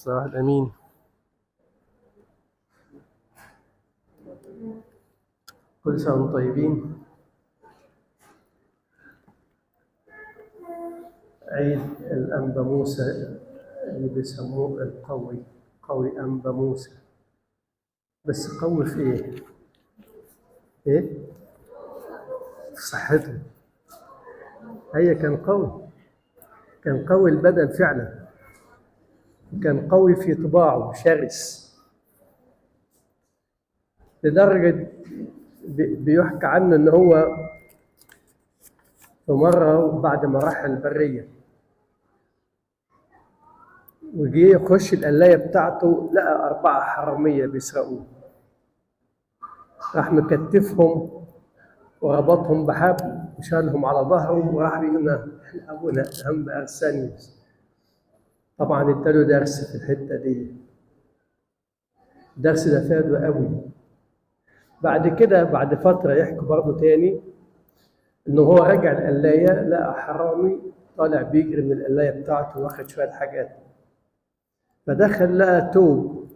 صلاح الأمين. كل سنة وانتم طيبين. عيد الأنبا موسى اللي بيسموه القوي، قوي أنبا موسى. بس قوي في إيه؟ إيه؟ في صحته. هي كان قوي، كان قوي البدن فعلا، كان قوي في طباعه، شرس لدرجة بيحكى عنه إن هو في مرة بعد ما راح البرية وجي يخش القلاية بتاعته لقى 4 حرامية بيسرقوه، راح مكتفهم وربطهم بحبل وشالهم على ظهره وراح بيقول أبونا أنبا أرسانيوس. طبعا اداله درس في الحتة دي، الدرس ده فاده قوي. بعد كده بعد فترة يحكوا برضه تاني إنه هو رجع القلاية لقى حرامي طالع بيجري من القلاية بتاعته واخد شوية حاجات، فدخل لقى توب،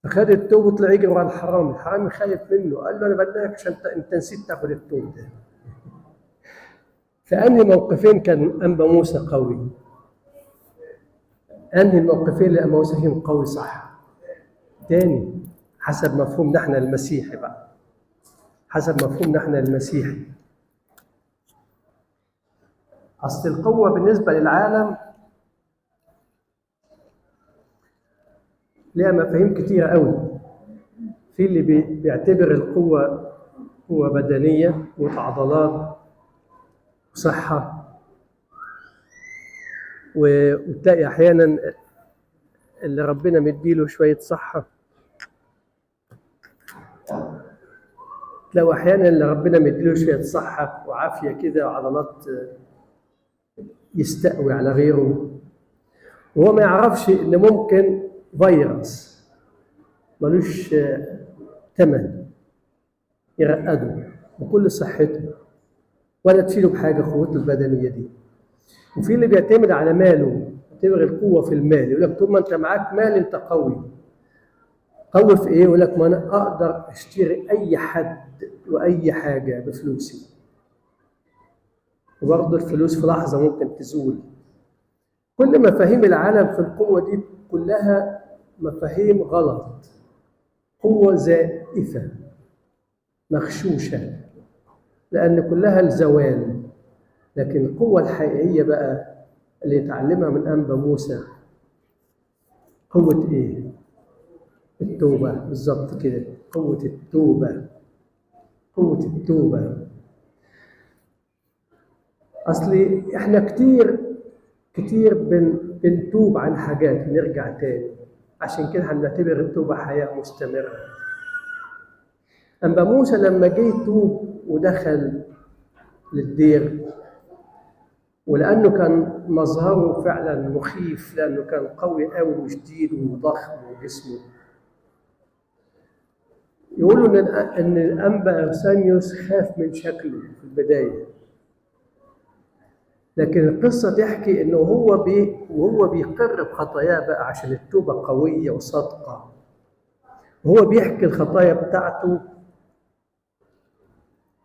فخد التوب وطلع يجري ورا الحرامي. الحرامي خايف منه، قال له أنا بلاك عشان أنت نسيت تاخد التوب ده. فأنهي موقفين كان أنبا موسى قوي؟ أنهي الموقفين اللي أنبا موسى فيهم قوي صح؟ تاني حسب مفهومنا احنا المسيحي بقى، حسب مفهومنا احنا المسيحي. أصل القوة بالنسبة للعالم ليها مفاهيم كتيرة قوي. في اللي بيعتبر القوة قوة بدنية، قوة عضلات وصحة، وتلاقي أحيانا اللي ربنا مديله شوية صحة، تلاقوا أحيانا اللي ربنا مديله شوية صحة وعافية كده وعضلات يستقوي على غيره، وهو ما يعرفش إن ممكن فيروس ملوش تمن يرقده بكل صحته ولا تشيله بحاجة قوته البدنية دي. وفي اللي بيعتمد على ماله، يعتبر القوة في المال، يقول لك طول ما أنت معاك مال أنت قوي. قوي في إيه؟ يقول لك ما أنا أقدر أشتري أي حد وأي حاجة بفلوسي، وبرضه الفلوس في لحظة ممكن تزول. كل مفاهيم العالم في القوة دي كلها مفاهيم غلط، قوة زائفة مغشوشة، لأن كلها الزوال. لكن القوة الحقيقية بقى اللي يتعلمها من أنبا موسى قوة إيه؟ التوبة، بالظبط كده، قوة التوبة، قوة التوبة. أصلي إحنا كتير بنتوب عن حاجات ونرجع تاني، عشان كده هنعتبر التوبة حياة مستمرة. أنبا موسى لما جه يتوب ودخل للدير، ولأنه كان مظهره فعلا مخيف، لأنه كان قوي قوي وشديد وضخم وجسمه، يقولوا إن الأنبا أرسانيوس خاف من شكله في البداية، لكن القصة تحكي إنه وهو بيقر بخطاياه بقى عشان التوبة قوية وصادقة، وهو بيحكي الخطايا بتاعته.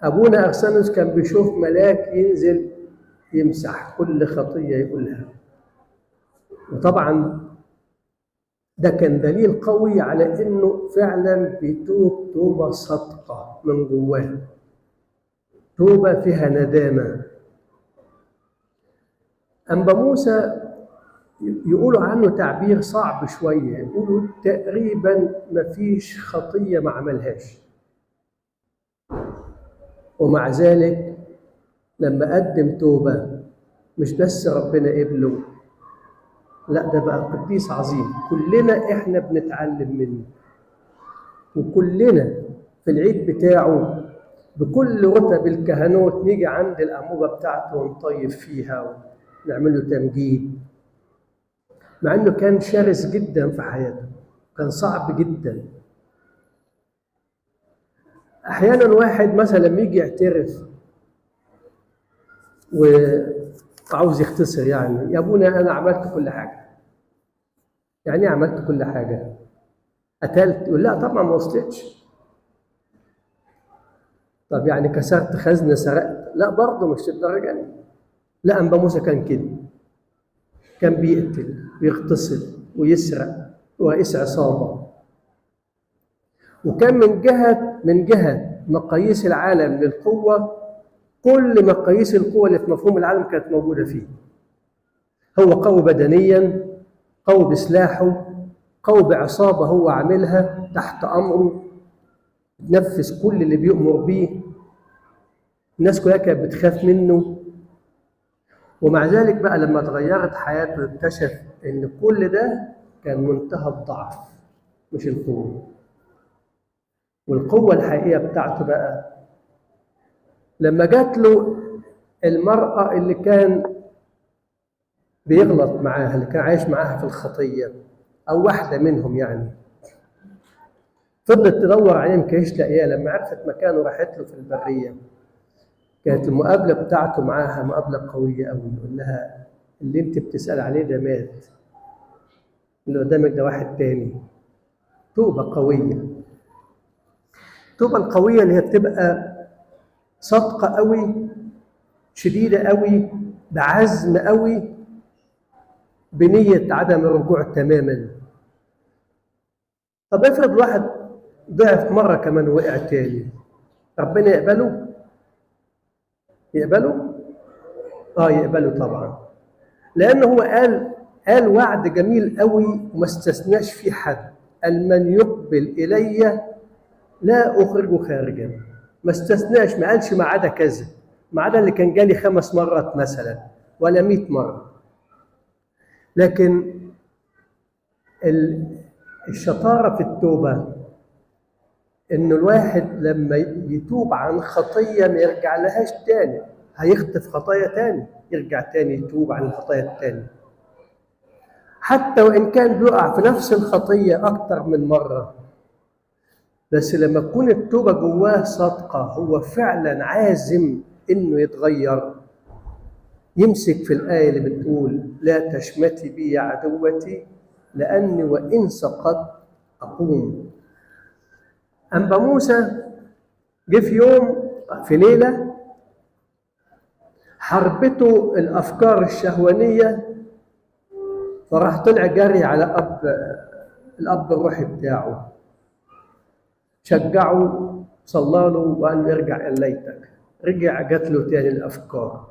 أبونا أرسانيوس كان بيشوف ملاك ينزل يمسح كل خطية يقولها، وطبعا ده كان دليل قوي على إنه فعلا بيتوب توبة صادقة من جواه، توبة فيها ندامة. أنبا موسى يقولوا عنه تعبير صعب شوية، يقولوا تقريبا مفيش خطية ما عملهاش، ومع ذلك لما قدم توبة مش بس ربنا قبله، لا ده بقى قديس عظيم كلنا احنا بنتعلم منه. وكلنا في العيد بتاعه بكل رتب الكهنوت نيجي عند الأموبة بتاعته ونطيب فيها ونعمل له تمجيد، مع انه كان شرس جدا في حياته، كان صعب جدا. احيانا واحد مثلا يجي يعترف وعاوز يختصر، يعني يا ابونا انا عملت كل حاجه، يعني ايه عملت كل حاجه؟ قتلت؟ يقول لا طبعا ما وصلتش. طب يعني كسرت خزنه، سرقت؟ لا برضه مش الدرجه دي. لا، أنبا موسى كان كده، كان بيقتل ويغتصب ويسرق ورئيس عصابه. وكان من جهه مقاييس العالم للقوه، كل مقاييس القوه اللي في مفهوم العالم كانت موجوده فيه. هو قوي بدنيا، قوي بسلاحه، قوي بعصابه هو عاملها تحت امره، بتنفذ كل اللي بيؤمر بيه. الناس كلها كانت بتخاف منه. ومع ذلك بقى لما اتغيرت حياته اكتشف ان كل ده كان منتهى الضعف مش القوه. والقوه الحقيقيه بتاعته بقى لما جات له المراه اللي كان بيغلط معاها، اللي كان عايش معاها في الخطيه، او واحده منهم يعني. فضلت تدور عليه ما كانتش لاقياه. لما عرفت مكانه راحت له في البريه. كانت المقابله بتاعته معاها مقابله قويه قوي. يقول لها اللي انت بتسال عليه ده مات، اللي قدامك ده واحد تاني. توبه قويه. التوبه القويه اللي هي بتبقى صادقه قوي، شديده قوي، بعزم قوي، بنيه عدم الرجوع تماما. طب افرض واحد ضعف مره كمان ووقع تاني، ربنا يقبله؟ يقبله؟ اه يقبله طبعا. لأنه هو قال وعد جميل قوي وما استثناش فيه حد. قال من يقبل إلي لا أخرجه خارجا. ما استثناش، ما قالش ما عدا كذا، ما عدا اللي كان جالي 5 مرات مثلا ولا 100 مرة. لكن الشطارة في التوبة إنه الواحد لما يتوب عن خطية ما يرجع لهاش تاني. هيخطف خطايا تاني، يرجع تاني يتوب عن الخطايا التاني، حتى وإن كان بيقع في نفس الخطية أكتر من مرة. بس لما تكون التوبة جواه صادقة، هو فعلا عازم إنه يتغير، يمسك في الآية اللي بتقول لا تشمتي بي يا عدوتي لأني وإن سقطت أقوم. أنبا موسى جه في يوم، في ليلة، حربته الأفكار الشهوانية، فراح طلع جري على الأب الروحي بتاعه، شجعه، صلى له وقال له ارجع ليتك. رجع جات له تاني الافكار،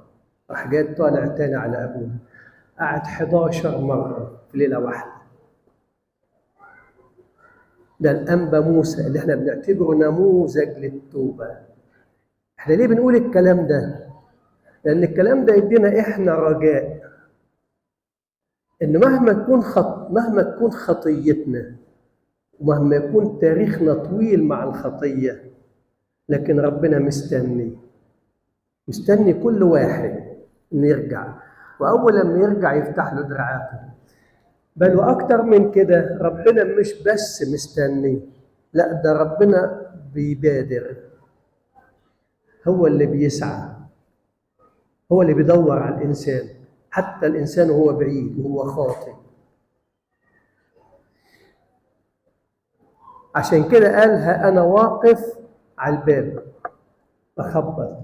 راح جاي طالع تاني على ابوه. قعد 11 مره في ليله واحده. ده الانبا موسى اللي احنا بنعتبره نموذج للتوبه. احنا ليه بنقول الكلام ده؟ لان الكلام ده يدينا احنا رجاء ان مهما تكون خطيتنا، ومهما يكون تاريخنا طويل مع الخطيه، لكن ربنا مستني كل واحد انه يرجع. واول لما يرجع يفتح له دراعاته. بل واكتر من كده، ربنا مش بس مستني، لا ده ربنا بيبادر. هو اللي بيسعى، هو اللي بيدور على الانسان، حتى الانسان وهو بعيد وهو خاطئ. عشان كده قال ها انا واقف على الباب بخبط.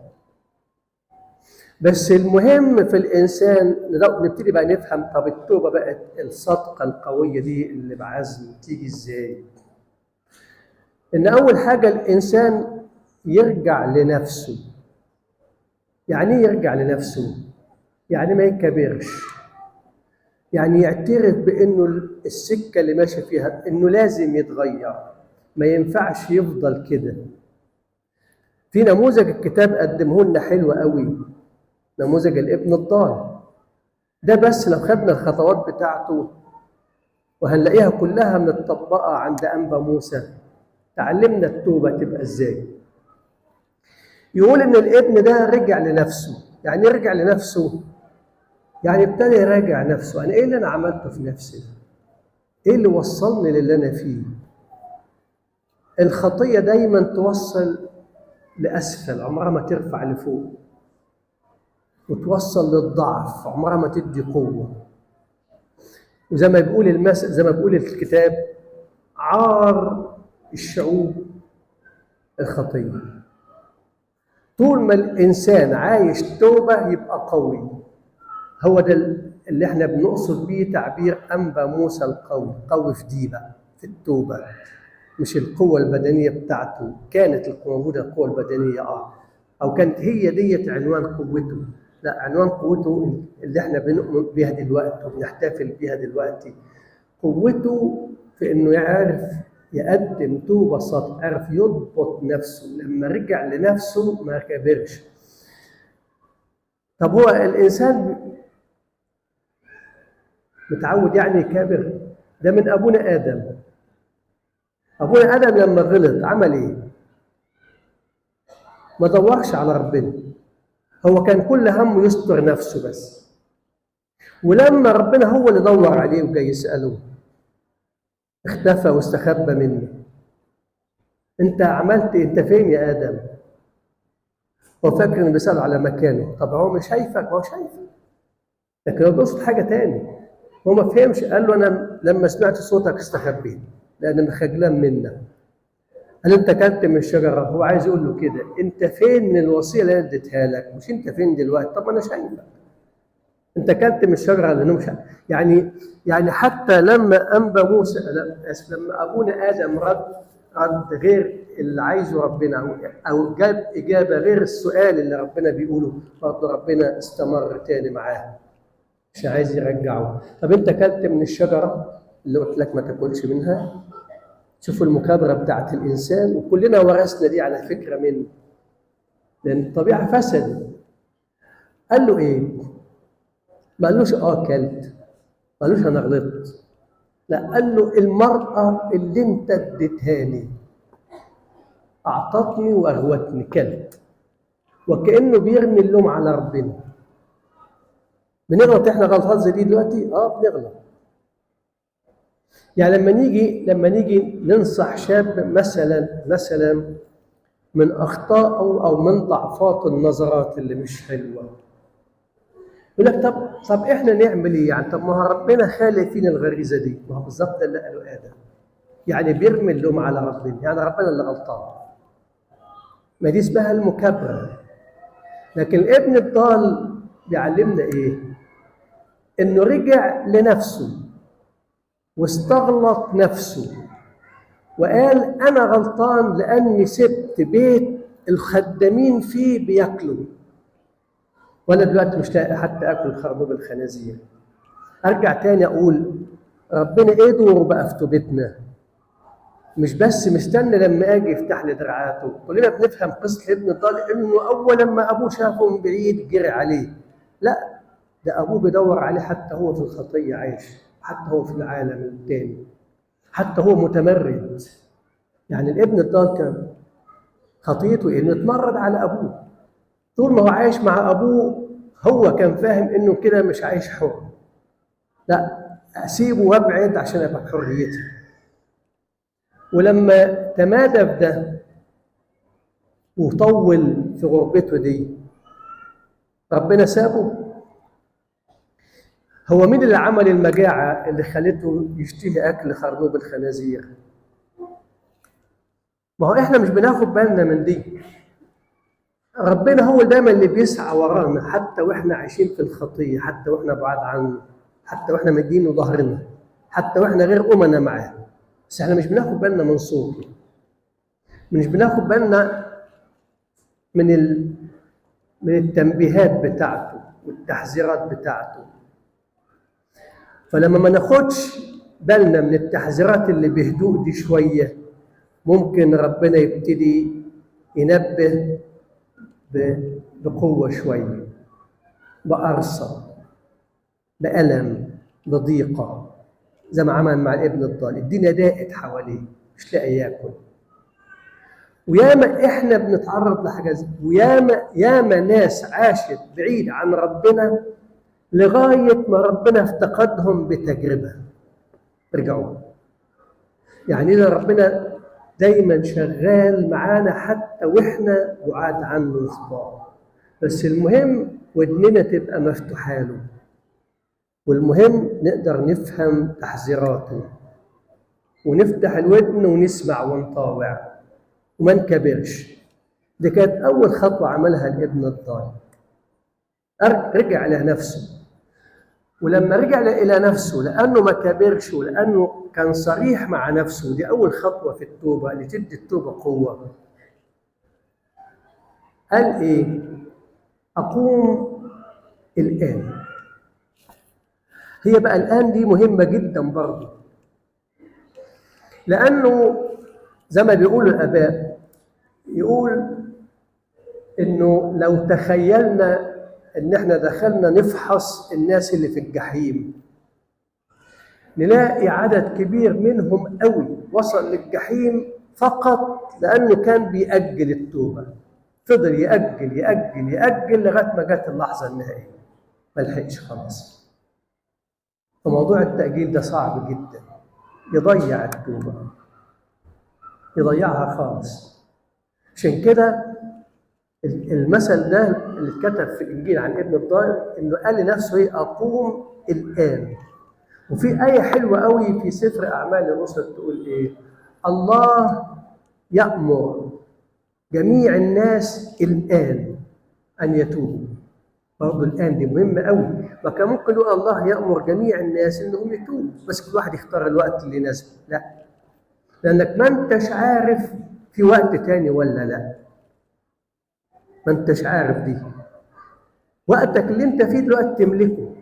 بس المهم في الإنسان لو نبتدي بقى نفهم، طب التوبة بقت الصدقة القوية دي اللي بعزم تيجي إزاي؟ إن أول حاجة الإنسان يرجع لنفسه. يعني إيه يرجع لنفسه؟ يعني ما يكبرش، يعني يعترف بإنه السكة اللي ماشي فيها إنه لازم يتغير، ما ينفعش يفضل كده. في نموذج الكتاب قدمه لنا حلو قوي، نموذج الابن الضال. ده بس لو خدنا الخطوات بتاعته وهنلاقيها كلها متطبقة عند أنبا موسى، تعلمنا التوبة تبقى إزاي. يقول إن الابن ده رجع لنفسه. يعني يرجع لنفسه، يعني ابتدى يراجع نفسه. أنا إيه اللي أنا عملته في نفسي؟ إيه اللي وصلني للي أنا فيه؟ الخطية دايما توصل لأسفل، عمرها ما ترفع لفوق، وتوصل للضعف، عمرها ما تدي قوة. وزي ما بيقول زي ما بيقول الكتاب، عار الشعوب الخطية. طول ما الإنسان عايش توبة يبقى قوي. هو ده اللي احنا بنقصد بيه تعبير أنبا موسى القوي، قوي في دي بقى، في التوبة، مش القوة البدنية بتاعته. كانت موجودة القوة البدنية أو كانت هي ديت عنوان قوته، لا، عنوان قوته اللي احنا بنؤمن بيها دلوقتي وبنحتفل بيها دلوقتي، قوته في إنه يعرف يقدم توبة صادقة، عرف يضبط نفسه. لما رجع لنفسه ما كبرش. طب هو الإنسان متعود يعني يكابر؟ ده من أبونا آدم. أبونا آدم لما غلط عمل إيه؟ ما دورش على ربنا، هو كان كل همه يستر نفسه بس. ولما ربنا هو اللي دور عليه وجاي يسأله، اختفى واستخبى منه. أنت عملت إيه؟ أنت فين يا آدم؟ هو فاكر إنه بيسأل على مكانه. طب هو مش شايفك؟ هو شايفك، لكن هو بيقصد حاجة تاني. هو ما فهمش. قال له أنا لما سمعت صوتك استخبيت لأن أنا خجلان منك. قال أنت كلت من الشجرة. هو عايز يقول له كده، أنت فين من الوصية اللي أنا اديتها لك؟ مش أنت فين دلوقتي؟ طب أنا شايفك، أنت كلت من الشجرة اللي مش يعني حتى لما أنبا موسى، لما أبونا آدم رد غير اللي عايزه ربنا، أو جاب إجابة غير السؤال اللي ربنا بيقوله، برضه ربنا استمر تاني معاه، مش عايز يرجعه. طب أنت كلت من الشجرة اللي قلت لك ما تاكلش منها؟ شوفوا المكابرة بتاعت الإنسان، وكلنا ورثنا دي على فكرة منه، لأن الطبيعة فسدت. قال له إيه؟ ما قالوش كلت، ما قالوش أنا غلطت، لا، قال له المرأة اللي أنت اديتهاني أعطتني وأغوتني، كلت. وكأنه بيرمي اللوم على ربنا. بنغلط إحنا غلطات زي دي دلوقتي؟ بنغلط. يعني لما نيجي ننصح شاب مثلا من أخطاء أو من ضعفات النظرات اللي مش حلوة، يقول لك طب إحنا نعمل إيه؟ يعني طب ما هو ربنا خالق فينا الغريزة دي. ما هو بالظبط ده اللي قاله آدم، يعني بيرمي اللوم على ربنا، يعني ربنا اللي غلطان. ما دي اسمها المكابرة. لكن الابن الضال بيعلمنا إيه؟ إنه رجع لنفسه واستغلط نفسه وقال أنا غلطان لأني سبت بيت الخدامين فيه بياكلوا، وأنا دلوقتي مش لاقي حتى آكل خرنوب الخنازير. أرجع تاني أقول ربنا إيه دوره بقى في توبتنا؟ مش بس مستني لما أجي يفتح لي دراعاته. كلنا بنفهم قصة ابن الضال إنه أول لما أبوه شافه من بعيد جري عليه. لا، ده أبوه بيدور عليه حتى هو في الخطية عايش، حتى هو في العالم التاني، حتى هو متمرد. يعني الابن الضال كان خطيته انه اتمرد على ابوه. طول ما هو عايش مع ابوه هو كان فاهم انه كده مش عايش حر، لا، اسيبه وابعد عشان ابقى حريتي. ولما تمادى في ده وطول في غربته دي، ربنا سابه. هو مين اللي عمل المجاعة اللي خلته يشتهي اكل خرنوب الخنازير؟ ما هو احنا مش بناخد بالنا من دي. ربنا هو دايما اللي بيسعى ورانا، حتى واحنا عايشين في الخطيه، حتى واحنا بعاد عنه، حتى واحنا مدينه ظهرنا، حتى واحنا غير امنا معاه. بس احنا مش بناخد بالنا من صوته، مش بناخد بالنا من التنبيهات بتاعته والتحذيرات بتاعته. فلما ما ناخدش بالنا من التحذيرات اللي بهدوء دي شويه، ممكن ربنا يبتدي ينبه بقوة شوية، بأرصى، بألم، بضيقة، زي ما عمل مع الابن الضال. الدنيا ضاقت حواليه، مش لاقي ياكل. وياما احنا بنتعرض لحاجة زي، وياما ناس عاشت بعيد عن ربنا لغاية ما ربنا افتقدهم بتجربة رجعوا. يعني إذا ربنا دايما شغال معانا حتى واحنا بعاد عنه صباح، بس المهم ودننا تبقى مفتوحه له. والمهم نقدر نفهم تحذيراته ونفتح الودن ونسمع ونطاوع وما نكبرش. دي كانت أول خطوة عملها الابن الضال، رجع إلى نفسه. ولما رجع إلى نفسه لأنه ما كبرش ولأنه كان صريح مع نفسه، دي أول خطوة في التوبة اللي تدي التوبة قوة. قال إيه؟ أقوم الآن. هي بقى الآن دي مهمة جدا برضه، لأنه زي ما بيقولوا الآباء، يقول إنه لو تخيلنا إن إحنا دخلنا نفحص الناس اللي في الجحيم، نلاقي عدد كبير منهم قوي وصل للجحيم فقط لأنه كان بيأجل التوبة. فضل يأجل يأجل يأجل لغاية ما جت اللحظة النهائية، ما لحقش خلاص. فموضوع التأجيل ده صعب جدا، يضيع التوبة، يضيعها خالص. عشان كده المثل ده اللي اتكتب في الإنجيل عن ابن الضال إنه قال لنفسه إيه؟ أقوم الآن. وفي آية حلوة قوي في سفر أعمال الرسل تقول إيه؟ الله يأمر جميع الناس الآن أن يتوبوا. برضه الآن دي مهمة قوي. ما كان ممكن يقول الله يأمر جميع الناس إنهم يتوبوا بس كل واحد يختار الوقت اللي يناسبه، لا، لأنك ما أنتش عارف في وقت تاني ولا لا. ما أنتش عارف دي. وقتك اللي أنت فيه دلوقتي تملكه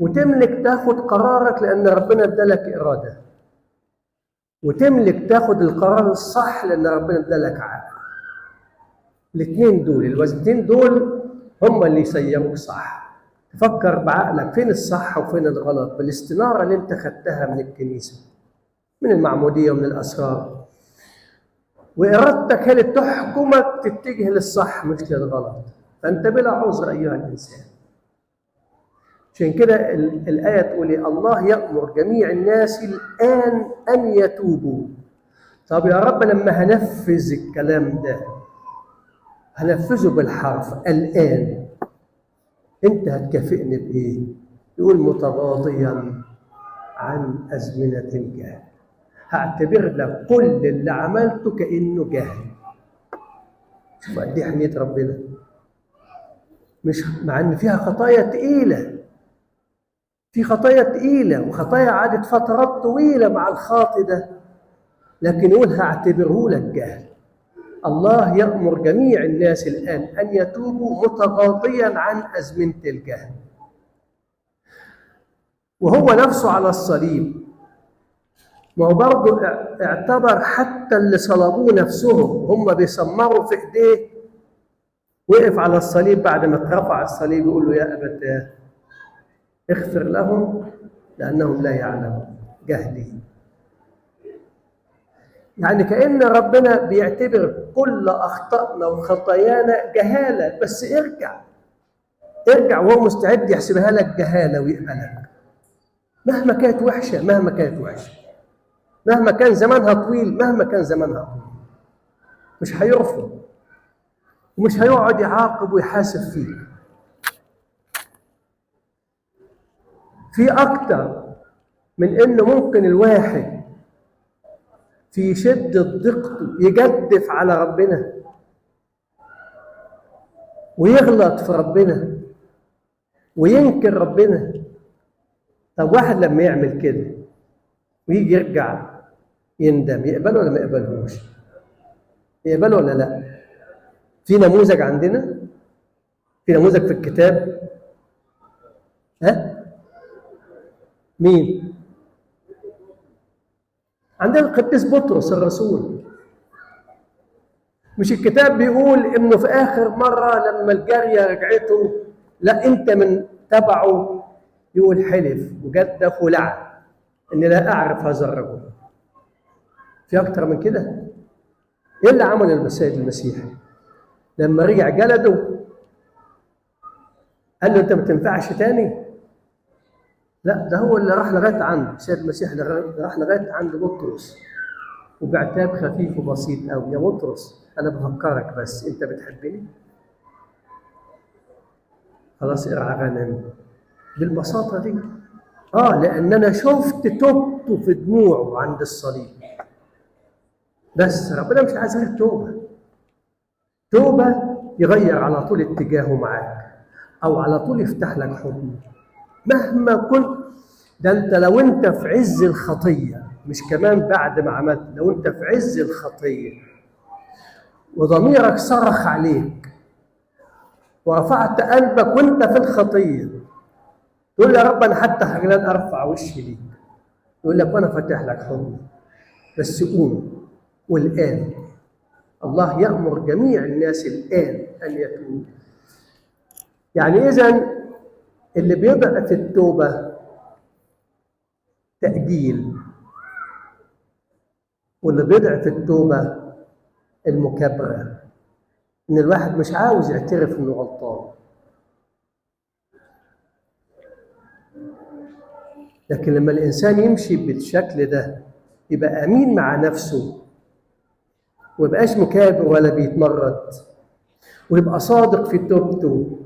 وتملك تاخد قرارك لأن ربنا ادالك إرادة، وتملك تاخد القرار الصح لأن ربنا ادالك عقل. الاثنين دول، الوزنتين دول هم اللي يسيروك صح. تفكر بعقلك فين الصح وفين الغلط بالاستنارة اللي انت خدتها من الكنيسة، من المعمودية ومن الأسرار. وإرادتك هي اللي تحكمك تتجه للصح مش للغلط. فأنت بلا عذر أيها الإنسان. عشان كده الآية تقول الله يأمر جميع الناس الآن أن يتوبوا. طب يا رب لما هنفذ الكلام ده هنفذه بالحرف الآن، أنت هتكافئني بإيه؟ يقول متغاضيا عن أزمنة الجهل. هعتبر لك كل اللي عملته كأنه جهل. شوف قد إيه حنية ربنا، مش مع إن فيها خطايا تقيلة، في خطايا تقيلة وخطايا عادت فترات طويلة مع الخاطئ ده، لكن يقول هعتبره لك جهل. الله يأمر جميع الناس الآن أن يتوبوا متغاضيا عن أزمنة الجهل. وهو نفسه على الصليب ما هو برضه اعتبر حتى اللي صلبوه نفسهم هم بيسمروا في ايديه، وقف على الصليب بعد ما اترفع الصليب يقول له يا أبتاه اغفر لهم لأنهم لا يعلمون جهلي. يعني كأن ربنا بيعتبر كل أخطائنا وخطايانا جهالة، بس ارجع وهو مستعد يحسبها لك جهالة ويقبلك مهما كانت وحشة، مهما كانت وحشة، مهما كان زمانها طويل، مهما كان زمانها طويل، مش هيرفض ومش هيقعد يعاقب ويحاسب فيك. في أكتر من إنه ممكن الواحد في شدة ضيقته يجدف على ربنا ويغلط في ربنا وينكر ربنا. طب واحد لما يعمل كده ويجي يرجع يندم، يقبله ولا ما يقبلهوش؟ يقبله ولا لا؟ في نموذج عندنا، في نموذج في الكتاب. مين؟ عندنا القديس بطرس الرسول. مش الكتاب بيقول انه في اخر مره لما الجاريه رجعته لا انت من تبعه، يقول حلف وجدف ولعن اني لا اعرف هذا الرجل. في اكتر من كده؟ ايه اللي عمله السيد المسيح لما رجع جلده؟ قال له انت ما تنفعش تاني؟ لا، ده هو اللي راح لغايه عنده السيد المسيح، راح لغايه عند بطرس وبعتاب خفيف وبسيط قوي. يا بطرس انا بفكرك بس، انت بتحبني؟ خلاص ارعى غنم، بالبساطة دي. لأن أنا شفت توبته في دموعه عند الصليب. بس ربنا مش عايز غير توبة يغير على طول اتجاهه معاك، أو على طول يفتح لك حضنه مهما كنت. ده أنت لو أنت في عز الخطية، مش كمان بعد ما عملت، لو أنت في عز الخطية وضميرك صرخ عليك ورفعت قلبك وأنت في الخطية، تقول يا رب أنا حتى خجلان أرفع وشي ليك، يقول لك وأنا فاتح لك حضني، بس قوم. والآن الله يأمر جميع الناس الآن أن يتوبوا. يعني إذن اللي بيضعف التوبة تأجيل، واللي بيضعف التوبة المكابرة، إن الواحد مش عاوز يعترف إنه غلطان. لكن لما الإنسان يمشي بالشكل ده يبقى أمين مع نفسه، ويبقاش مكابر ولا بيتمرد، ويبقى صادق في توبته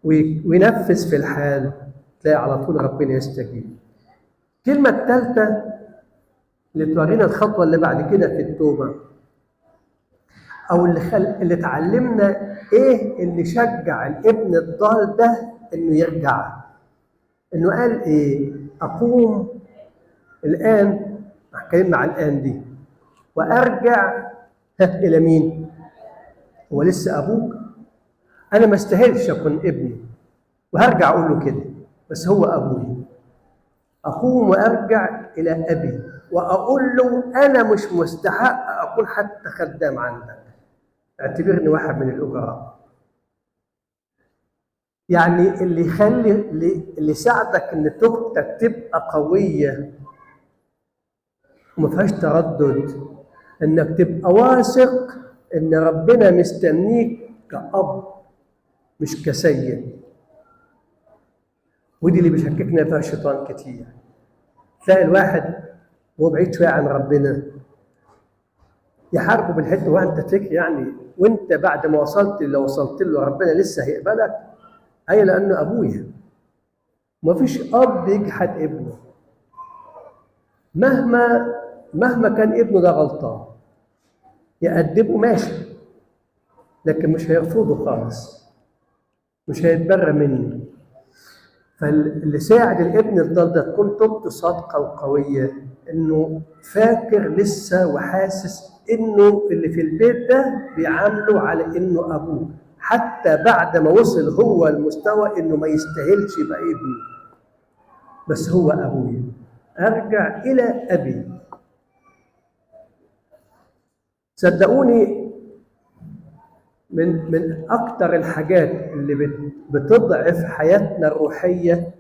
وينفذ في الحال، تلاقي على طول ربنا يستجيب. الكلمة الثالثة اللي تورينا الخطوة اللي بعد كده في التوبة، أو اللي تعلمنا إيه اللي شجع الابن الضال ده إنه يرجع. إنه قال إيه؟ أقوم الآن، اتكلمنا عن الآن دي، وأرجع إلى مين؟ هو لسه أبوك؟ أنا ما استاهلش أكون ابني، وهرجع أقول له كده، بس هو أبوي. أقوم وأرجع إلى أبي وأقول له أنا مش مستحق أكون حتى خدام عندك، اعتبرني واحد من الأجراء. يعني اللي يخلي اللي يساعدك إن توبتك تبقى قوية وما فيهاش تردد، إنك تبقى واثق إن ربنا مستنيك كأب مش كسيد. ودي اللي بيشككنا فيها الشيطان كتير. تلاقي الواحد وهو بعيد شويه عن ربنا يحاربه بالحته، وانت تفكر يعني وانت بعد ما وصلت اللي وصلت له ربنا لسه هيقبلك؟ اي لانه ابويا. ومفيش اب يجحد ابنه مهما كان ابنه ده غلطان، يأدبه ماشي، لكن مش هيرفضه خالص، مش هيتبرى منه. فاللي ساعد الابن الضال ده تكون توبته صادقه وقويه، انه فاكر لسه وحاسس انه اللي في البيت ده بيعامله على انه ابوه، حتى بعد ما وصل هو المستوى انه ما يستاهلش يبقى ابنه، بس هو ابويا، ارجع الى ابي. صدقوني من اكتر الحاجات اللي بتضعف حياتنا الروحيه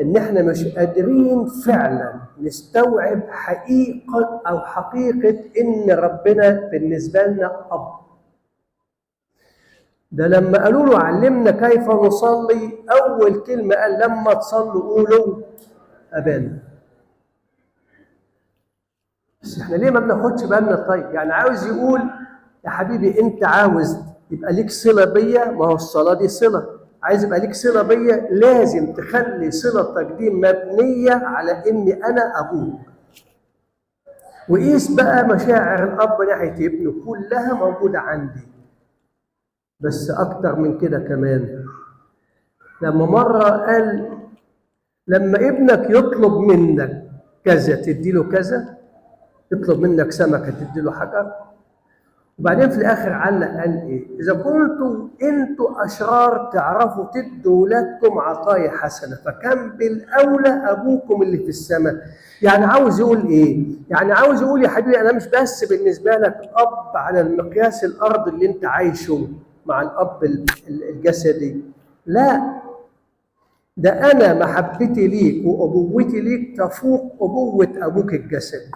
ان احنا مش قادرين فعلا نستوعب حقيقه ان ربنا بالنسبه لنا اب. ده لما قالوا له علمنا كيف نصلي، اول كلمه قال لما تصلوا قولوا ابانا. بس احنا ليه ما بناخدش بالنا؟ طيب يعني عاوز يقول يا حبيبي انت عاوز يبقى ليك صله بيا، ما هو الصلاه دي صله، عايز يبقى ليك صله بيا لازم تخلي صلتك دي مبنيه على اني انا ابوك. وقيس بقى مشاعر الاب ناحيه ابنه كلها موجوده عندي. بس اكتر من كده كمان، لما مره قال لما ابنك يطلب منك كذا تديله كذا، يطلب منك سمكه تديله حجر. وبعدين في الاخر علق قال ايه؟ اذا كنتوا انتوا اشرار تعرفوا تدوا ولادكم عطايا حسنه، فكم بالاولى ابوكم اللي في السماء. يعني عاوز يقول ايه؟ يعني عاوز يقول يا حبيبي انا مش بس بالنسبه لك اب على المقياس الارض اللي انت عايشه مع الاب الجسدي، لا، ده انا محبتي ليك وابوتي ليك تفوق ابوه ابوك الجسدي.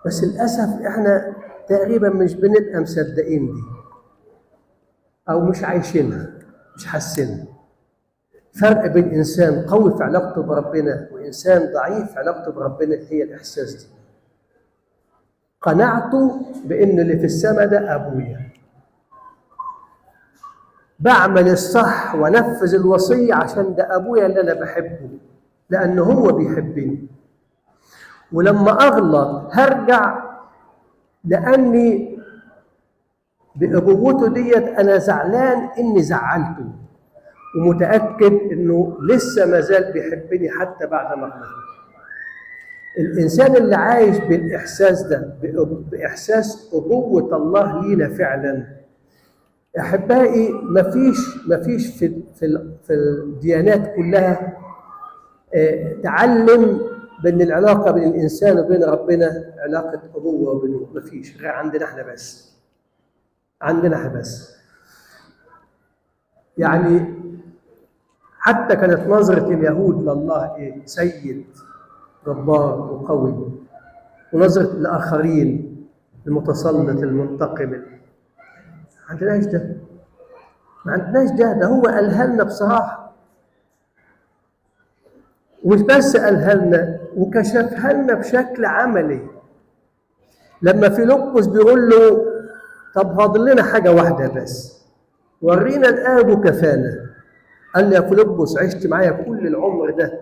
بس للاسف احنا تقريبا مش بنبقى مصدقين دي، او مش عايشينها، مش حاسينها. فرق بين انسان قوي في علاقته بربنا وانسان ضعيف في علاقته بربنا هي الاحساس دي، قناعته بان اللي في السماء ده ابويا. بعمل الصح ونفذ الوصية عشان ده أبويا اللي أنا بحبه، لأنه هو بيحبني. ولما أغلط هرجع، لأني بأبوته ديت أنا زعلان إني زعلته، ومتأكد إنه لسه ما زال بيحبني حتى بعد ما غلط. الإنسان اللي عايش بالإحساس ده، بإحساس أبوة الله لينا فعلا، أحبائي، مفيش في الديانات كلها تعلم بأن العلاقة بين الإنسان وبين ربنا علاقة أبوة وبنوة، مفيش غير عندنا احنا بس. عندنا احنا بس. يعني حتى كانت نظرة اليهود لله إيه؟ سيد جبار وقوي، ونظرة الآخرين المتسلط المنتقم. ما عندناش ده، ما عندناش ده هو قالها لنا بصراحة، ومش بس قالها لنا، وكشفها لنا بشكل عملي. لما فيلبس بيقول له طب فاضل لنا حاجة واحدة بس، ورينا الآب وكفانا. قال لي يا فيلبس عشت معايا كل العمر ده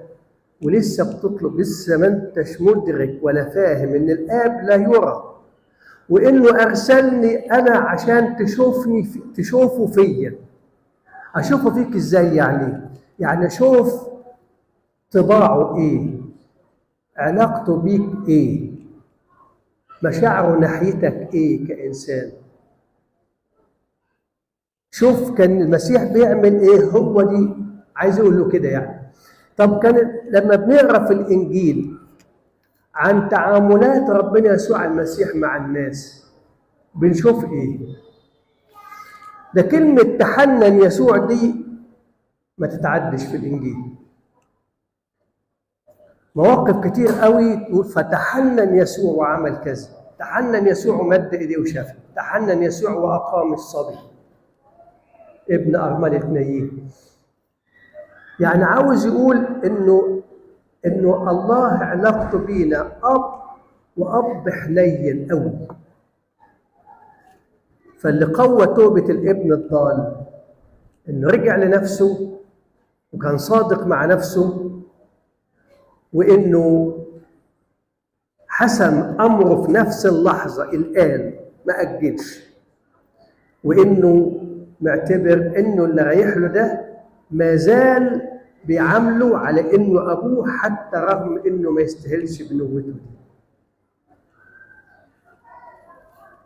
ولسه بتطلب، لسه ما انتش مدرك ولا فاهم ان الآب لا يرى، وانه ارسلني انا عشان تشوفه فيا. اشوفه فيك ازاي يعني اشوف طباعه ايه، علاقته بيك ايه، مشاعره ناحيتك ايه كإنسان. شوف كان المسيح بيعمل ايه، هو دي عايز اقول له كده يعني. طب كان لما بنقرا في الانجيل عن تعاملات ربنا يسوع المسيح مع الناس بنشوف ايه؟ ده كلمة تحنن يسوع دي ما تتعدش في الانجيل. مواقف كتير قوي تقول فتحنن يسوع وعمل كذا، تحنن يسوع ومد ايديه وشافه، تحنن يسوع واقام الصبي ابن ارمله نايين. يعني عاوز يقول انه الله علاقته بينا اب، واب حنين قوي. فاللي قوى توبه الابن الضال انه رجع لنفسه وكان صادق مع نفسه، وانه حسم امره في نفس اللحظه الان، ما اجلش، وانه معتبر انه اللي رايح له ده ما زال بيعامله على انه ابوه، حتى رغم انه ما يستاهلش بنوته دي.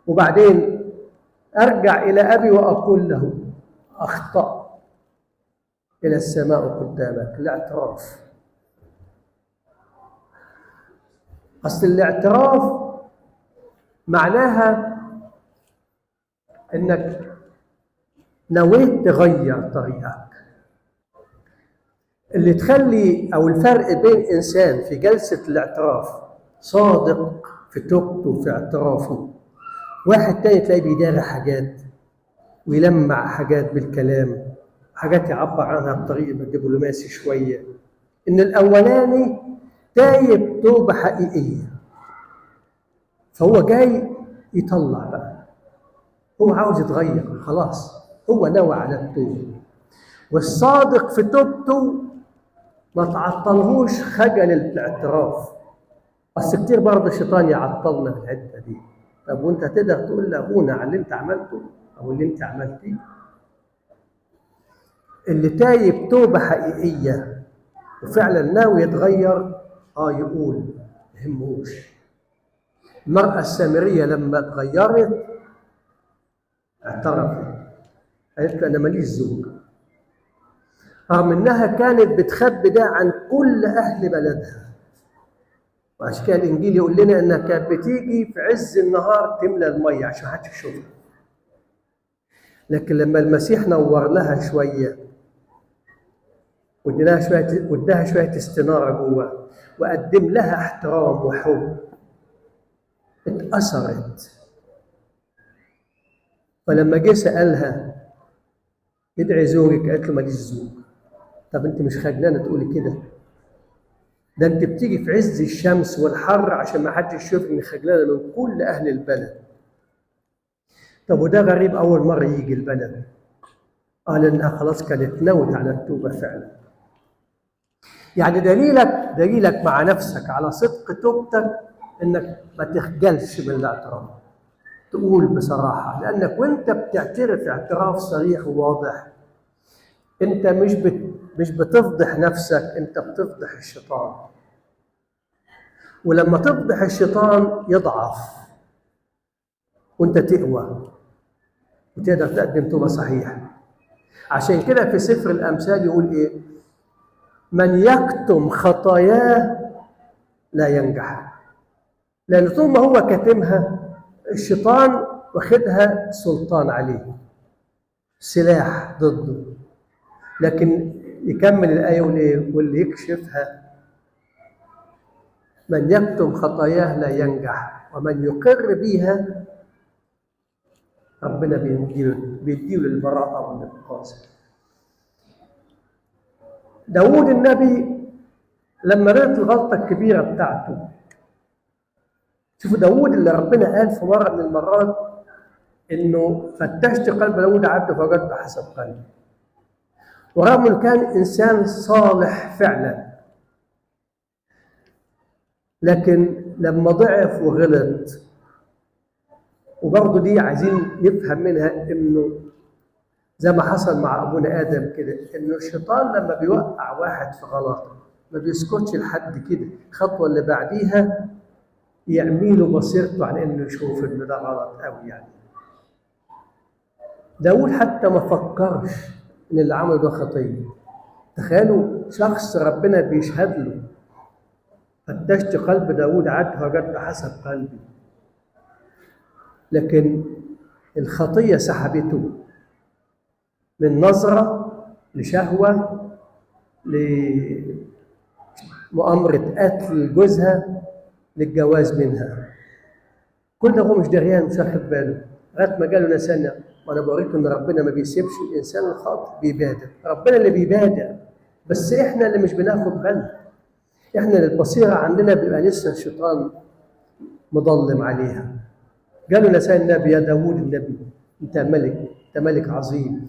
وبعدين ارجع الى ابي واقول له اخطات الى السماء قدامك. الاعتراف، اصل الاعتراف معناها انك نويت تغير طريقك. اللي تخلي او الفرق بين انسان في جلسه الاعتراف صادق في توبته وفي اعترافه، واحد تاني تلاقيه بيداري حاجات ويلمع حاجات بالكلام، حاجات يعبر عنها بطريقه دبلوماسي شويه. ان الاولاني تايب توبه حقيقيه، فهو جاي يطلع بقى، هو عاوز يتغير خلاص، هو نوى على التوبه. والصادق في توبته ما تعطلهوش خجل الاعتراف. بس كتير برضه الشيطان يعطلنا في الحته دي. طب وانت تقدر تقول لابونا على اللي انت عملته او اللي انت عملتيه؟ اللي تايب توبه حقيقيه وفعلا ناوي يتغير يقول ما يهموش. المراه السامريه لما اتغيرت اعترفت، قالت له انا ماليش زوج، رغم انها كانت بتخبي ده عن كل اهل بلدها. وعشان كده الانجيل يقول لنا انها كانت بتيجي في عز النهار تملى الميه عشان محدش يشوفها. لكن لما المسيح نور لها شويه واداها شويه استناره جوه، وقدم لها احترام وحب، اتأثرت. فلما جه سألها ادعي زوجك، قالت له ماليش زوج. طب انت مش خجلانه تقولي كده؟ ده انت بتيجي في عز الشمس والحر عشان ما حدش يشوف انك خجلانه من كل اهل البلد. طب وده غريب اول مره يجي البلد، لأنها خلاص كانت نوت على التوبة فعلا. يعني دليلك مع نفسك على صدق توبتك إنك ما تخجلش من الاعتراف، تقول بصراحة، لأنك وأنت بتعترف اعتراف صريح وواضح أنت مش بتفضح نفسك، أنت بتفضح الشيطان. ولما تفضح الشيطان يضعف وأنت تقوى وتقدر تقدم توبة صحيحة. عشان كده في سفر الأمثال يقول إيه؟ من يكتم خطاياه لا ينجح. لأن طول ما هو كاتمها الشيطان واخدها سلطان عليه، سلاح ضده. لكن يكمل الآية يقول إيه؟ واللي يكشفها من يكتم خطاياه لا ينجح، ومن يقر بها ربنا بيديله البراءة والإنقاذ. داود النبي لما رأت الغلطة الكبيرة بتاعته، شوفوا داود اللي ربنا قال في مرة من المرات إنه فتشت قلب داود عبده فوجدت حسب قلبي، ورغم إنه كان إنسان صالح فعلا، لكن لما ضعف وغلط، وبرضه دي عايزين نفهم منها إنه زي ما حصل مع أبونا آدم كده، إنه الشيطان لما بيوقع واحد في غلط ما بيسكتش لحد كده، الخطوة اللي بعديها يعمي له بصيرته عن إنه يشوف إنه ده غلط أوي. يعني داود حتى ما فكرش إن اللي عمله ده خطية. تخيلوا شخص ربنا بيشهد له فتشت قلب داود عبده وجدت حسب قلبي، لكن الخطية سحبته من نظرة لشهوة لمؤامرة قتل جوزها للجواز منها. كل ده هو مش دريان، مش واخد باله، لغايه ما جاله ناس ثانيه. وانا بوريكم ان ربنا ما بيسيبش الانسان الخاطئ، بيبادر، ربنا اللي بيبادر، بس احنا اللي مش بناخد بالنا. احنا اللي البصيره عندنا بيبقى لسه الشيطان مظلم عليها. جاله ناس النبي يا داوود النبي انت ملك، انت ملك عظيم،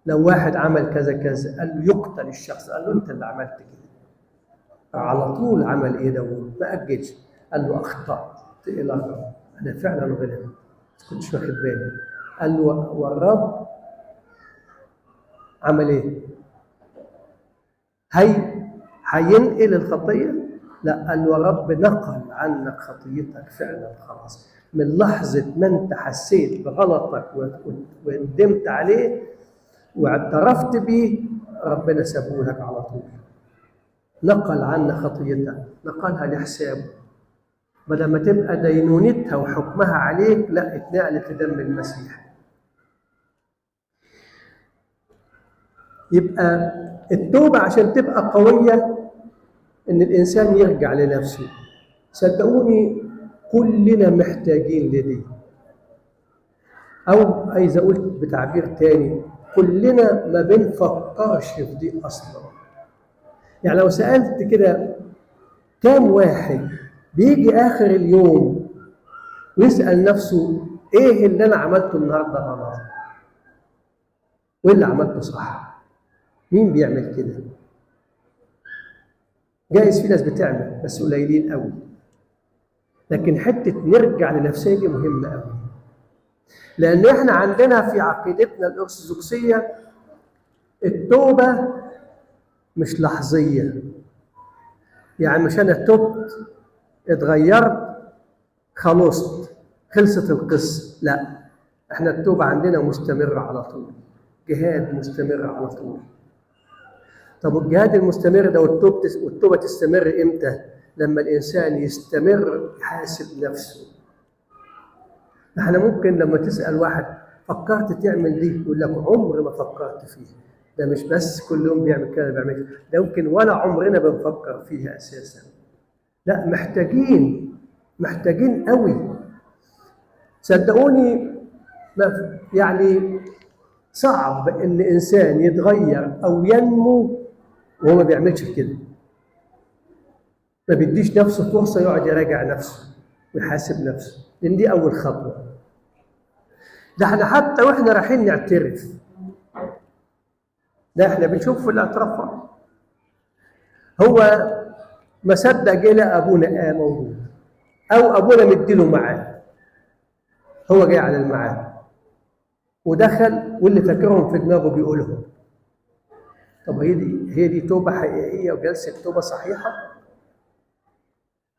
لو واحد عمل كذا كذا قال له يقتل الشخص، قال له انت اللي عملت كده. على طول عمل ايه داوود؟ ما اجلش، قال له اخطات الى الرب، انا فعلا غلط ما كنتش واخد بالي. قال له والرب عمل ايه؟ هينقل الخطيه؟ لا، قال له الرب نقل عنك خطيتك فعلا خلاص. من لحظه ما انت حسيت بغلطك وندمت عليه واعترفت بيه، ربنا سابه لك على طول، نقل عنك خطيتك، نقلها لحسابه. بدل ما تبقى دينونتها وحكمها عليك، لا، اتنقلت لدم المسيح. يبقى التوبة عشان تبقى قوية إن الإنسان يرجع لنفسه. صدقوني كلنا محتاجين لدي، أو عايز أقول بتعبير تاني، كلنا ما بنفكرش في دي أصلا. يعني لو سألت كده كام واحد بيجي آخر اليوم ويسأل نفسه إيه اللي أنا عملته النهاردة غلط؟ وإيه اللي عملته صح؟ مين بيعمل كده؟ جايز في ناس بتعمل بس قليلين قوي. لكن حتة نرجع لنفسنا دي مهمة قوي، لأن إحنا عندنا في عقيدتنا الأرثوذكسية التوبة مش لحظية. يعني مش أنا تبت اتغيرت خلصت خلصت القصة، لا، إحنا التوبة عندنا مستمرة على طول، جهاد مستمر على طول. طب الجهاد المستمر ده والتوبة تستمر إمتى؟ لما الإنسان يستمر يحاسب نفسه. احنا ممكن لما تسأل واحد فكرت تعمل دي؟ يقول لك عمري ما فكرت فيها. ده مش بس كل يوم بيعمل كده بيعمل، ده يمكن ولا عمرنا بنفكر فيها أساسا. لا، محتاجين قوي. صدقوني يعني صعب إن إنسان يتغير أو ينمو وهو ما بيعملش كده، ما بيديش نفسه فرصة يقعد يراجع نفسه ويحاسب نفسه، لأن دي أول خطوة. ده احنا حتى واحنا رايحين نعترف لا، احنا بنشوف في الاعتراف فقط. هو ما صدق جه لقى ابونا موجود، او ابونا مديله ميعاد، هو جاي على الميعاد ودخل، واللي فاكرهم في دماغه بيقولهم. طب هي دي توبه حقيقيه وجلسه توبه صحيحه؟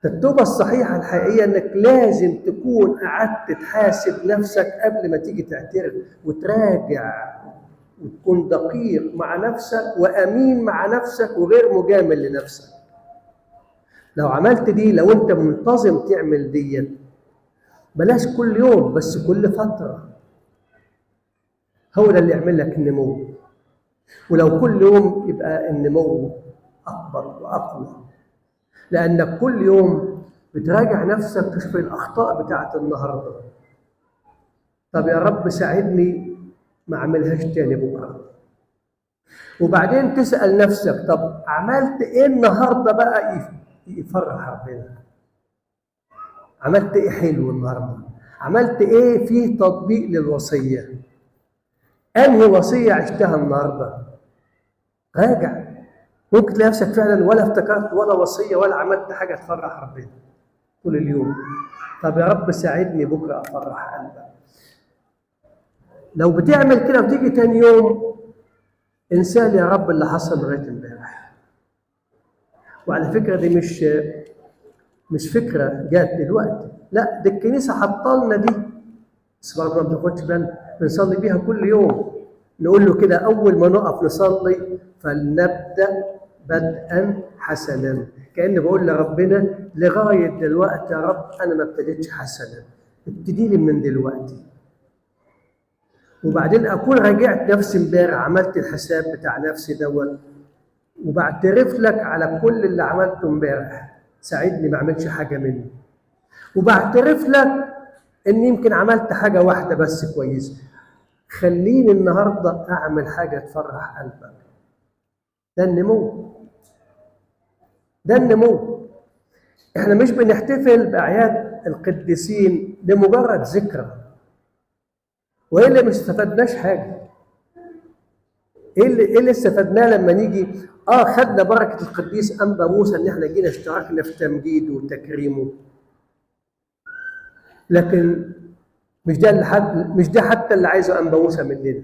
التوبه الصحيحه الحقيقيه انك لازم تكون قعدت تحاسب نفسك قبل ما تيجي تعترف، وتراجع وتكون دقيق مع نفسك وامين مع نفسك وغير مجامل لنفسك. لو عملت دي، لو انت منتظم تعمل دي، بلاش كل يوم بس كل فتره، هو ده اللي يعمل لك النمو. ولو كل يوم يبقى النمو اكبر واقوى، لانك كل يوم بتراجع نفسك، تشوف الاخطاء بتاعت النهارده. طب يا رب ساعدني ما اعملهاش تاني بكره. وبعدين تسال نفسك، طب عملت ايه النهارده بقى يفرح ربنا؟ عملت ايه حلو النهارده؟ عملت ايه فيه تطبيق للوصيه؟ انهي وصيه عشتها النهارده؟ راجع. ممكن تلاقي نفسك فعلا ولا افتكرت ولا وصيه ولا عملت حاجه تفرح ربنا طول اليوم. طب يا رب ساعدني بكره افرح قلبك. لو بتعمل كده وتيجي تاني يوم، انسان يا رب اللي حصل لغايه امبارح. وعلى فكره دي مش فكره جات دلوقتي، لا، دي الكنيسه حاطه دي، بس برضه ما بناخدش بالنا. بنصلي بيها كل يوم، نقول له كده اول ما نقف نصلي: فلنبدا بدءا حسنا. كأني بقول لربنا لغايه دلوقتي يا رب انا ما ابتديتش حسنا، ابتدي لي من دلوقتي. وبعدين اكون راجعت نفسي امبارح، عملت الحساب بتاع نفسي دوت، وبعترف لك على كل اللي عملته امبارح، ساعدني ما اعملش حاجه منه. وبعترف لك ان يمكن عملت حاجه واحده بس كويسه، خليني النهارده اعمل حاجه تفرح قلبك. ده النمو، ده النمو. احنا مش بنحتفل باعياد القديسين لمجرد ذكرى، والا مش استفدناش حاجه. ايه اللي استفدناه لما نيجي خدنا بركه القديس انبا موسى ان احنا جينا اشتركنا في تمجيده وتكريمه، لكن مش ده حتى اللي عايزه انبا موسى مننا.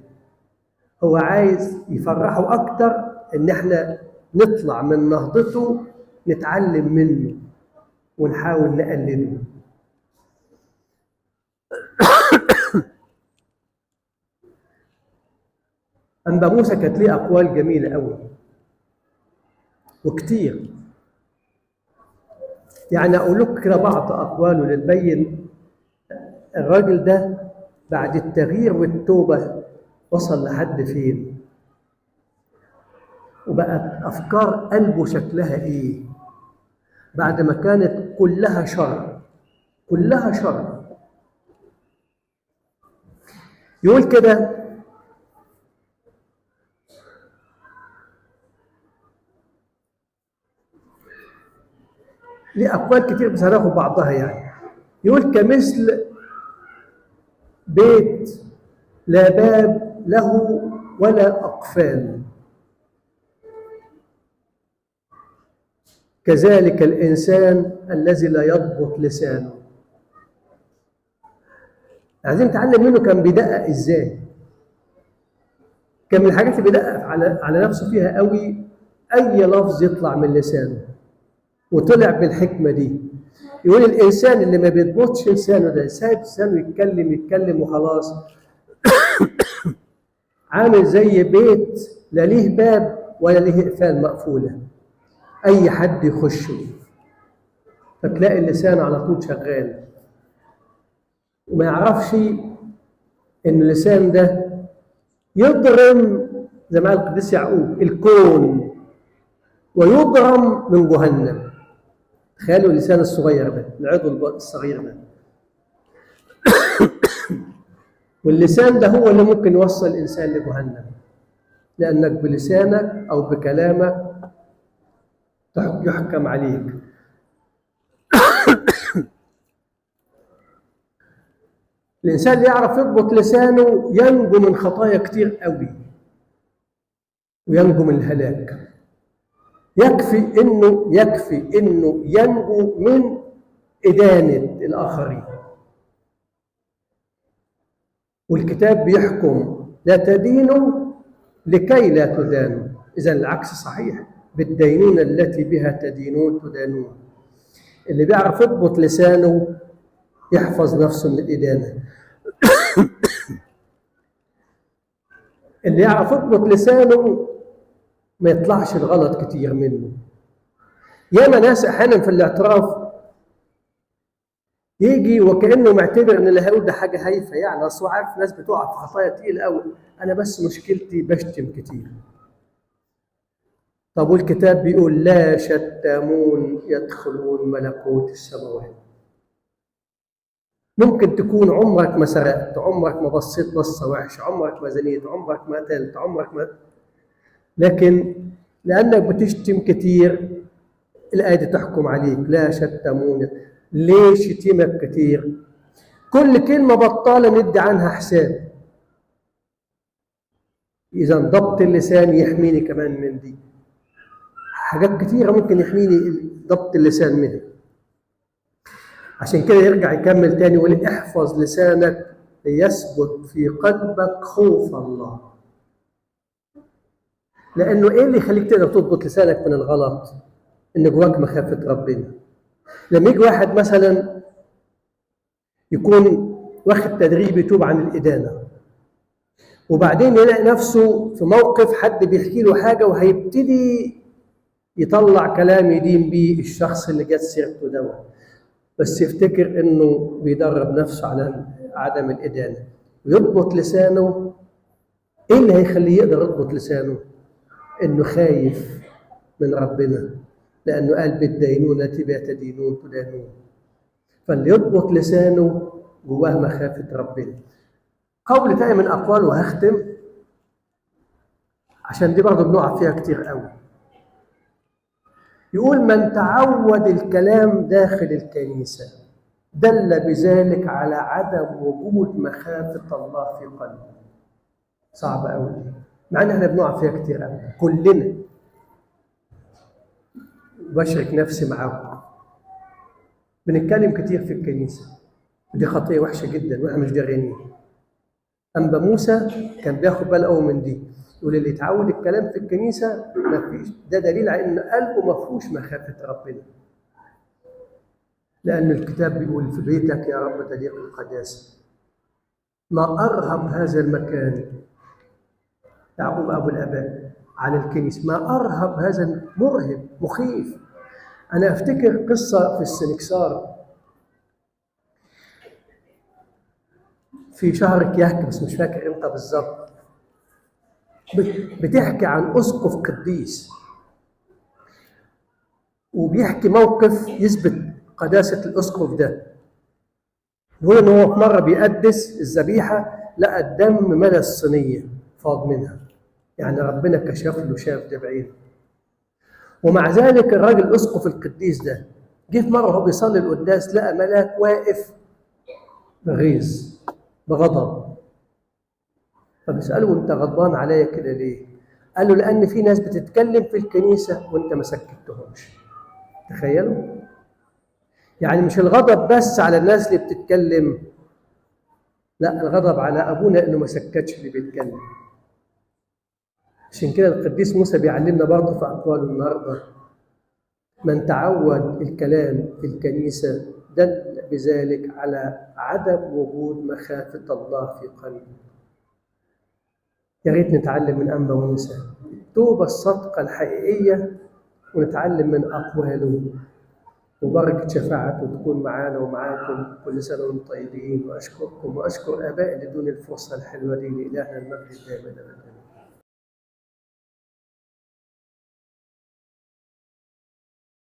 هو عايز يفرحه اكتر ان احنا نطلع من نهضته، نتعلم منه ونحاول نقلده. انبا موسى كانت ليه اقوال جميله قوي وكتير، يعني اقول لك كده بعض اقواله للبين. الراجل ده بعد التغيير والتوبه وصل لحد فين، وبقت افكار قلبه شكلها ايه بعد ما كانت كلها شر، كلها شر. يقول كده: ليه اقوال كتير بس هناخد بعضها يعني. يقول: كمثل بيت لا باب له ولا اقفال، كذلك الانسان الذي لا يضبط لسانه. عايزين نتعلم منه كان بيدقق ازاي. كان من الحاجات اللي بيدقق على نفسه فيها قوي اي لفظ يطلع من لسانه، وطلع بالحكمه دي. يقول: الانسان اللي ما بيضبطش لسانه ده، سايب لسانه يتكلم يتكلم وخلاص، عامل زي بيت لا ليه باب ولا ليه اقفال مقفوله، اي حد يخشه، فتلاقي اللسان على طول شغال، وما يعرفش ان اللسان ده يضرم زي ما قال القديس يعقوب الكون ويضرم من جهنم. تخيلوا اللسان الصغير ده، العضو الصغير ده، واللسان ده هو اللي ممكن يوصل الانسان لجهنم، لانك بلسانك او بكلامك يحكم عليك. الانسان اللي يعرف يضبط لسانه ينجو من خطايا كتير قوي. وينجو من الهلاك. يكفي إنه ينجو من إدانة الآخرين. والكتاب بيحكم لا تدينوا لكي لا تدانوا. إذا العكس صحيح، بالدينونة التي بها تدينون تدانون. اللي بيعرف يضبط لسانه يحفظ نفسه من الإدانة. اللي يعرف يضبط لسانه ما يطلعش الغلط كتير منه. ياما ناس أحيانا في الاعتراف يجي وكأنه معتبر إن اللي هيقول ده حاجة هايفة، يعني أصل عارف ناس بتقع في خطايا تقيل قوي، أنا بس مشكلتي بشتم كتير. طب والكتاب بيقول لا شتامون يدخلون ملكوت السماوات. ممكن تكون عمرك ما سرقت، عمرك ما بصيت بصة وحشة، عمرك ما زنيت، عمرك ما قتلت، عمرك ما، لكن لأنك بتشتم كتير الآية دي تحكم عليك. لا شتمون. ليه شتيمك كتير؟ كل كلمة بطالة ندي عنها حساب. إذا ضبط اللسان يحميني كمان من دي. حاجات كتيرة ممكن يحميني ضبط اللسان منها. عشان كده يرجع يكمل تاني ويقول احفظ لسانك ليثبت في قلبك خوف الله. لأنه إيه اللي يخليك تقدر تضبط لسانك من الغلط؟ إن جواك مخافة ربنا. لما يجي واحد مثلا يكون واخد تدريب يتوب عن الإدانة، وبعدين يلاقي نفسه في موقف حد بيحكي له حاجة وهيبتدي يطلع كلام يدين بيه الشخص اللي جت سيرته دوت، بس يفتكر إنه بيدرب نفسه على عدم الإدانة ويضبط لسانه. إيه اللي هيخليه يقدر يضبط لسانه؟ إنه خايف من ربنا، لأنه قال بالدينونة بها تدينون تدانون. فاللي يضبط لسانه جواه مخافة ربنا. قول تاني من أقواله وهختم، عشان دي برضه بنقع فيها كتير قوي. يقول من تعود الكلام داخل الكنيسة دل بذلك على عدم وجود مخافة الله في قلبه. صعب قوي دي، مع ان احنا بنقع فيها كتير قوي كلنا. بشرك نفسي معاكم، بنتكلم كتير في الكنيسة، ودي خطية وحشة جدا واحنا مش داريين. أنبا موسى كان بياخد باله قوي من دي، يقول اللي يتعود الكلام في الكنيسة ما فيش، ده دليل على إن قلبه ما فيهوش مخافة ربنا. لأن الكتاب بيقول في بيتك يا رب تليق القداسة. ما أرهب هذا المكان، يعقوب أبو الآباء على الكنيسة، ما أرهب هذا، مرهب مخيف. أنا أفتكر قصة في السنكسار في شهر كياك بس مش فاكر إمتى بالظبط، بتحكي عن أسقف قديس وبيحكي موقف يثبت قداسة الأسقف ده. بيقول إن هو في مرة بيقدس الذبيحة لقى الدم ملا الصينية فاض منها، يعني ربنا كشف له، شاف ده بعينه. ومع ذلك الراجل الأسقف القديس ده جه في مرة وهو بيصلي القداس لقى ملاك واقف بغيظ بغضب. فبيسأله أنت غضبان عليا كده ليه؟ قال له لأن في ناس بتتكلم في الكنيسة وأنت ما سكتهمش. تخيلوا؟ يعني مش الغضب بس على الناس اللي بتتكلم، لا، الغضب على أبونا إنه ما سكتش اللي بيتكلم. عشان كده القديس موسى بيعلمنا برضه في أقواله النهارده من تعود الكلام في الكنيسة دل بذلك على عدم وجود مخافة الله في قلبه. يا ريت نتعلم من أنبا موسى التوبة الصادقة الحقيقية ونتعلم من أقواله، وبركة شفاعته تكون معانا ومعاكم. كل سنة وانتم طيبين، وأشكركم وأشكر آبائي اللي ادوني الفرصة الحلوة دي. لإلهنا المجد دائما أبدا.